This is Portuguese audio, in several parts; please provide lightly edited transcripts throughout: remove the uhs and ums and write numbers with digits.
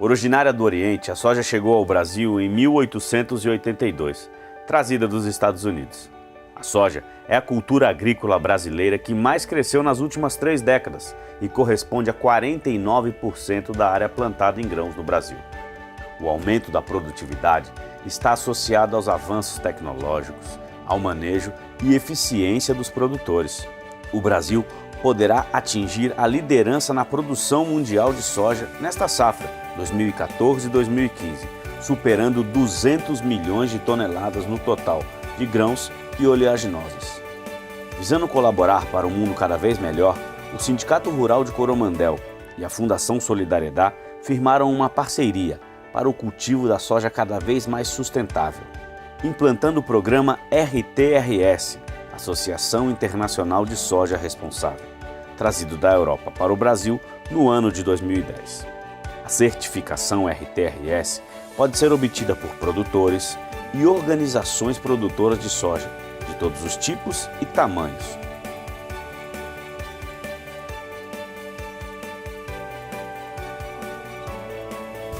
Originária do Oriente, a soja chegou ao Brasil em 1882, trazida dos Estados Unidos. A soja é a cultura agrícola brasileira que mais cresceu nas últimas 3 décadas e corresponde a 49% da área plantada em grãos no Brasil. O aumento da produtividade está associado aos avanços tecnológicos, ao manejo e eficiência dos produtores. O Brasil poderá atingir a liderança na produção mundial de soja nesta safra, 2014 e 2015, superando 200 milhões de toneladas no total de grãos e oleaginosas. Visando colaborar para um mundo cada vez melhor, o Sindicato Rural de Coromandel e a Fundação Solidariedade firmaram uma parceria para o cultivo da soja cada vez mais sustentável, implantando o programa RTRS, Associação Internacional de Soja Responsável, trazido da Europa para o Brasil no ano de 2010. A certificação RTRS pode ser obtida por produtores e organizações produtoras de soja, de todos os tipos e tamanhos.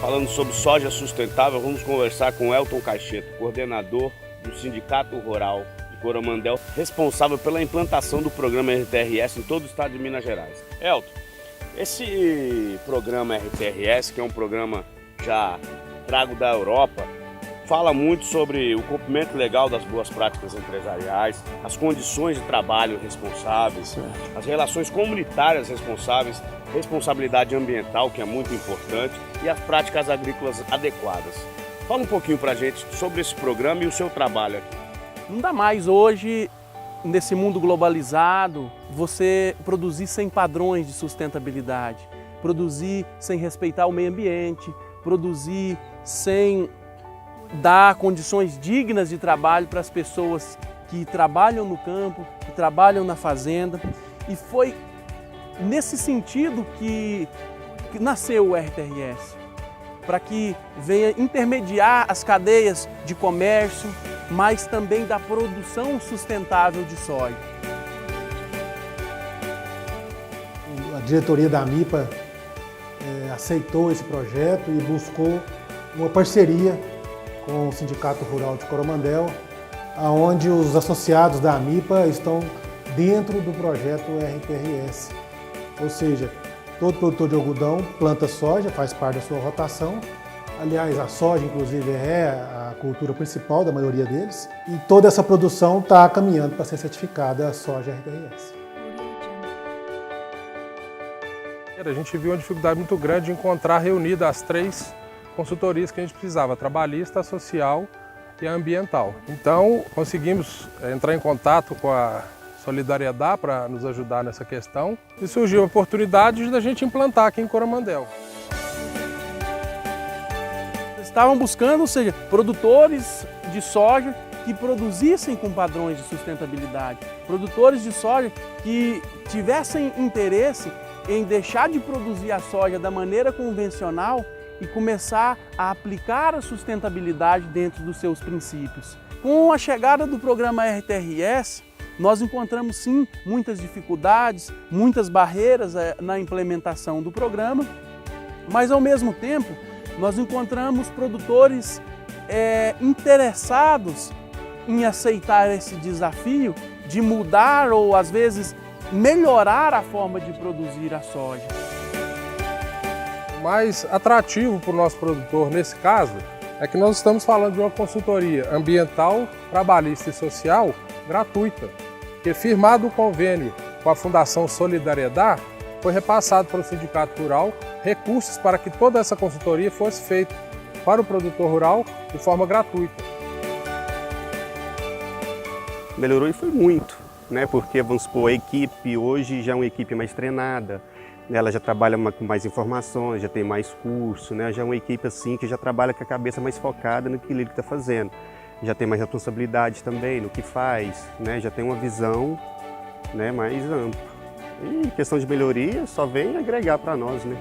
Falando sobre soja sustentável, vamos conversar com Elton Caixeto, coordenador do Sindicato Rural de Coromandel, responsável pela implantação do programa RTRS em todo o estado de Minas Gerais. Elton, esse programa RTRS, que é um programa já trago da Europa, fala muito sobre o cumprimento legal das boas práticas empresariais, as condições de trabalho responsáveis, as relações comunitárias responsáveis, responsabilidade ambiental, que é muito importante, e as práticas agrícolas adequadas. Fala um pouquinho pra gente sobre esse programa e o seu trabalho aqui. Não dá mais hoje, nesse mundo globalizado, você produzir sem padrões de sustentabilidade, produzir sem respeitar o meio ambiente, produzir sem dar condições dignas de trabalho para as pessoas que trabalham no campo, que trabalham na fazenda. E foi nesse sentido que nasceu o RTRS, para que venha intermediar as cadeias de comércio, mas também da produção sustentável de soja. A diretoria da AMIPA aceitou esse projeto e buscou uma parceria com o Sindicato Rural de Coromandel, onde os associados da AMIPA estão dentro do projeto RTRS. Ou seja, todo produtor de algodão planta soja, faz parte da sua rotação. Aliás, a soja, inclusive, é a cultura principal da maioria deles. E toda essa produção está caminhando para ser certificada a soja RTRS. A gente viu uma dificuldade muito grande de encontrar reunidas as 3 consultorias que a gente precisava, a trabalhista, a social e a ambiental. Então, conseguimos entrar em contato com a Solidariedade para nos ajudar nessa questão e surgiu a oportunidade da gente implantar aqui em Coromandel. Estavam buscando, ou seja, produtores de soja que produzissem com padrões de sustentabilidade, produtores de soja que tivessem interesse em deixar de produzir a soja da maneira convencional e começar a aplicar a sustentabilidade dentro dos seus princípios. Com a chegada do programa RTRS, nós encontramos sim muitas dificuldades, muitas barreiras na implementação do programa, mas ao mesmo tempo nós encontramos produtores interessados em aceitar esse desafio de mudar ou às vezes melhorar a forma de produzir a soja. O mais atrativo para o nosso produtor nesse caso é que nós estamos falando de uma consultoria ambiental, trabalhista e social gratuita, que firmado o convênio com a Fundação Solidariedade, foi repassado para o Sindicato Rural recursos para que toda essa consultoria fosse feita para o produtor rural de forma gratuita. Melhorou e foi muito, né? Porque, vamos supor, a equipe hoje já é uma equipe mais treinada, né? Ela já trabalha com mais informações, já tem mais curso, né? Já é uma equipe assim que já trabalha com a cabeça mais focada no que ele está fazendo. Já tem mais responsabilidade também no que faz, né? Já tem uma visão, né, mais ampla. E questão de melhoria só vem agregar para nós, né?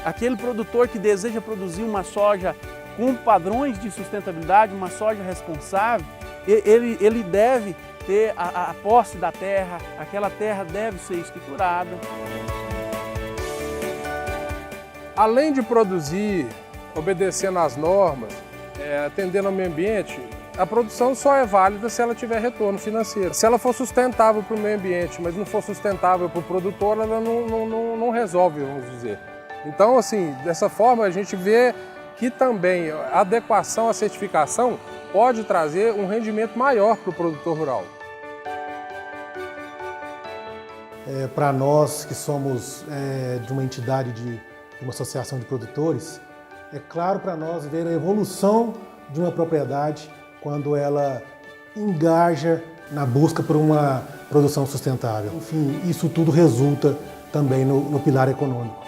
Aquele produtor que deseja produzir uma soja com padrões de sustentabilidade, uma soja responsável, ele deve ter a posse da terra, aquela terra deve ser escriturada. Além de produzir, obedecendo às normas, atendendo ao meio ambiente, a produção só é válida se ela tiver retorno financeiro. Se ela for sustentável para o meio ambiente, mas não for sustentável para o produtor, ela não resolve, vamos dizer. Então, assim, dessa forma a gente vê que também a adequação à certificação pode trazer um rendimento maior para o produtor rural. Para nós que somos de uma entidade de uma associação de produtores, é claro para nós ver a evolução de uma propriedade quando ela engaja na busca por uma produção sustentável. Enfim, isso tudo resulta também no pilar econômico.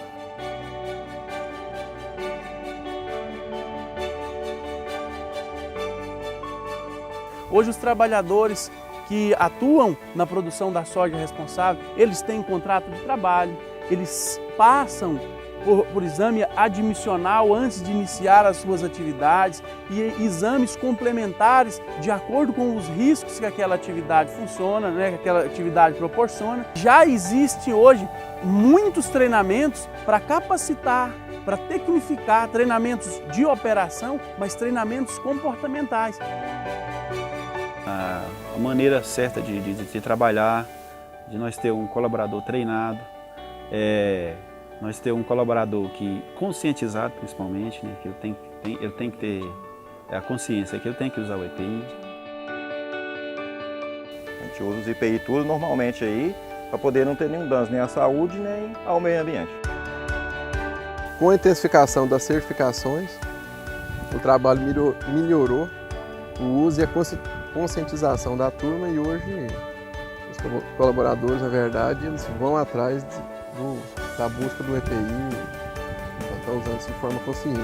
Hoje os trabalhadores que atuam na produção da soja responsável, eles têm contrato de trabalho, eles passam por exame admissional antes de iniciar as suas atividades e exames complementares de acordo com os riscos que aquela atividade funciona, né, que aquela atividade proporciona. Já existe hoje muitos treinamentos para capacitar, para tecnificar, treinamentos de operação, mas treinamentos comportamentais. A maneira certa de trabalhar, de nós ter um colaborador treinado, nós ter um colaborador que conscientizado principalmente, né, que ele tem que ter a consciência que ele tem que usar o EPI. A gente usa os EPI tudo normalmente aí para poder não ter nenhum dano nem à saúde nem ao meio ambiente. Com a intensificação das certificações, o trabalho melhorou, o uso e a conscientização da turma, e hoje os colaboradores, na verdade, eles vão atrás da busca do EPI, então estão usando isso de forma consciente.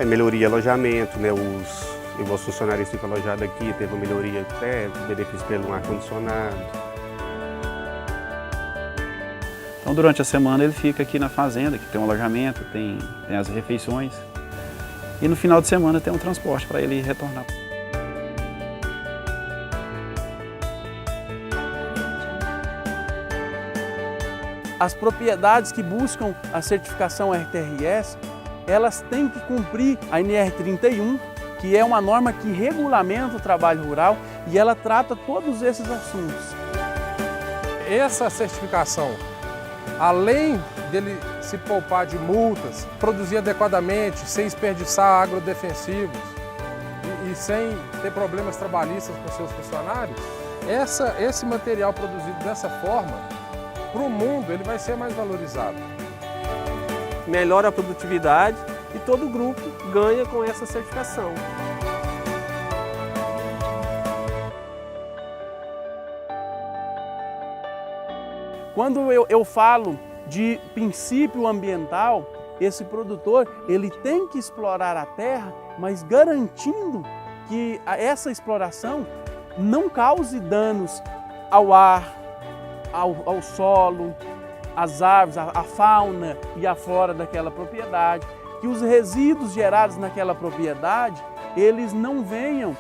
Melhoria alojamento, né? Os funcionários ficam alojados aqui, teve uma melhoria até, benefício pelo ar-condicionado. Então durante a semana ele fica aqui na fazenda, que tem um alojamento, tem as refeições, e no final de semana tem um transporte para ele retornar. As propriedades que buscam a certificação RTRS, elas têm que cumprir a NR31, que é uma norma que regulamenta o trabalho rural e ela trata todos esses assuntos. Essa certificação, além dele se poupar de multas, produzir adequadamente, sem desperdiçar agrodefensivos e sem ter problemas trabalhistas com seus funcionários, esse material produzido dessa forma, para o mundo, ele vai ser mais valorizado. Melhora a produtividade e todo o grupo ganha com essa certificação. Quando eu falo de princípio ambiental, esse produtor ele tem que explorar a terra, mas garantindo que essa exploração não cause danos ao ar, ao solo, às árvores, à fauna e à flora daquela propriedade, que os resíduos gerados naquela propriedade, eles não venham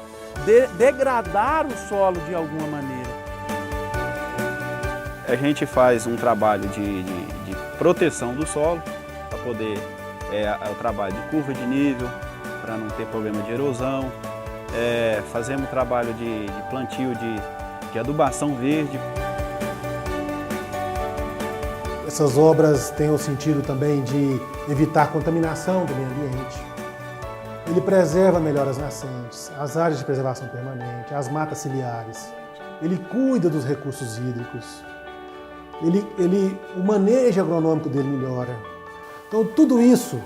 degradar o solo de alguma maneira. A gente faz um trabalho de proteção do solo, para poder, o trabalho de curva de nível, para não ter problema de erosão, fazemos trabalho de plantio de adubação verde. Essas obras têm o sentido também de evitar a contaminação do meio ambiente. Ele preserva melhor as nascentes, as áreas de preservação permanente, as matas ciliares. Ele cuida dos recursos hídricos. O manejo agronômico dele melhora. Então tudo isso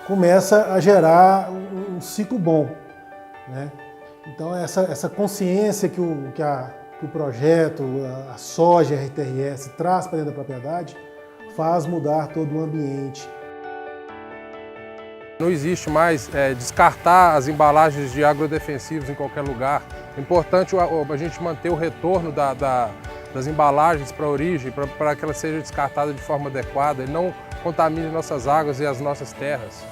começa a gerar um ciclo bom, né? Então essa consciência que o projeto, a soja RTRS traz para dentro da propriedade, faz mudar todo o ambiente. Não existe mais descartar as embalagens de agrodefensivos em qualquer lugar. É importante a gente manter o retorno das embalagens para a origem, para que ela seja descartada de forma adequada e não contamine nossas águas e as nossas terras.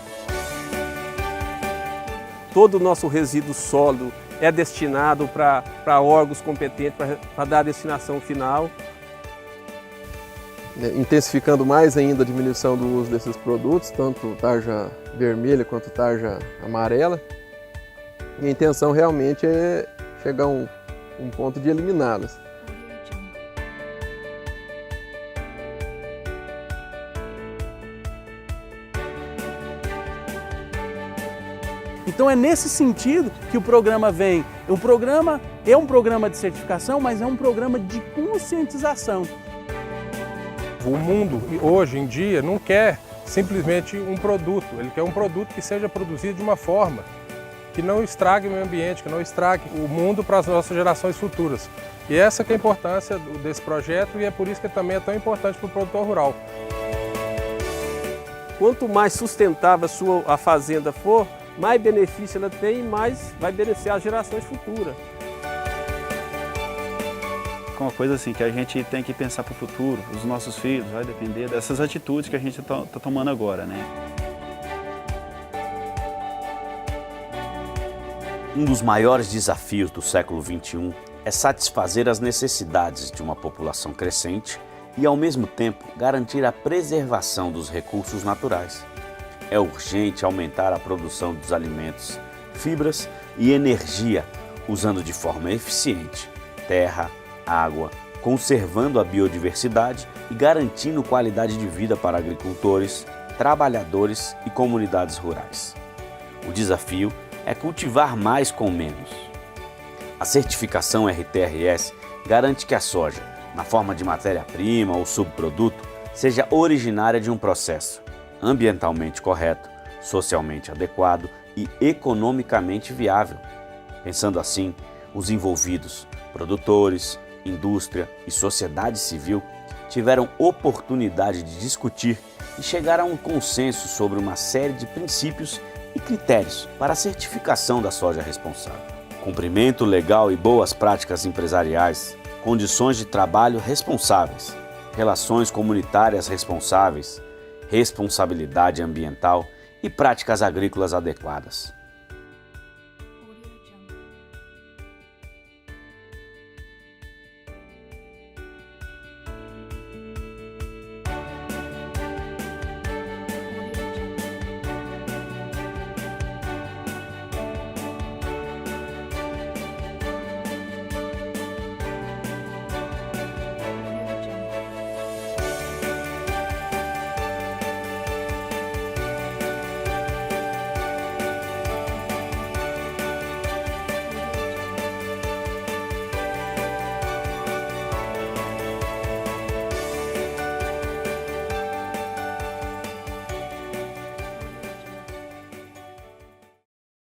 todo o nosso resíduo sólido é destinado para órgãos competentes para dar a destinação final. Intensificando mais ainda a diminuição do uso desses produtos, tanto tarja vermelha quanto tarja amarela. E a intenção realmente é chegar a um ponto de eliminá-las. Então é nesse sentido que o programa vem. O programa é um programa de certificação, mas é um programa de conscientização. O mundo, hoje em dia, não quer simplesmente um produto, ele quer um produto que seja produzido de uma forma que não estrague o meio ambiente, que não estrague o mundo para as nossas gerações futuras. E essa que é a importância desse projeto e é por isso que também é tão importante para o produtor rural. Quanto mais sustentável a fazenda for, mais benefício ela tem e mais vai beneficiar as gerações futuras. Uma coisa assim que a gente tem que pensar para o futuro, os nossos filhos, vai depender dessas atitudes que a gente está tomando agora, né? Um dos maiores desafios do século XXI é satisfazer as necessidades de uma população crescente e, ao mesmo tempo, garantir a preservação dos recursos naturais. É urgente aumentar a produção dos alimentos, fibras e energia, usando de forma eficiente terra, água, conservando a biodiversidade e garantindo qualidade de vida para agricultores, trabalhadores e comunidades rurais. O desafio é cultivar mais com menos. A certificação RTRS garante que a soja, na forma de matéria-prima ou subproduto, seja originária de um processo ambientalmente correto, socialmente adequado e economicamente viável. Pensando assim, os envolvidos, produtores, indústria e sociedade civil, tiveram oportunidade de discutir e chegar a um consenso sobre uma série de princípios e critérios para a certificação da soja responsável. Cumprimento legal e boas práticas empresariais, condições de trabalho responsáveis, relações comunitárias responsáveis, responsabilidade ambiental e práticas agrícolas adequadas.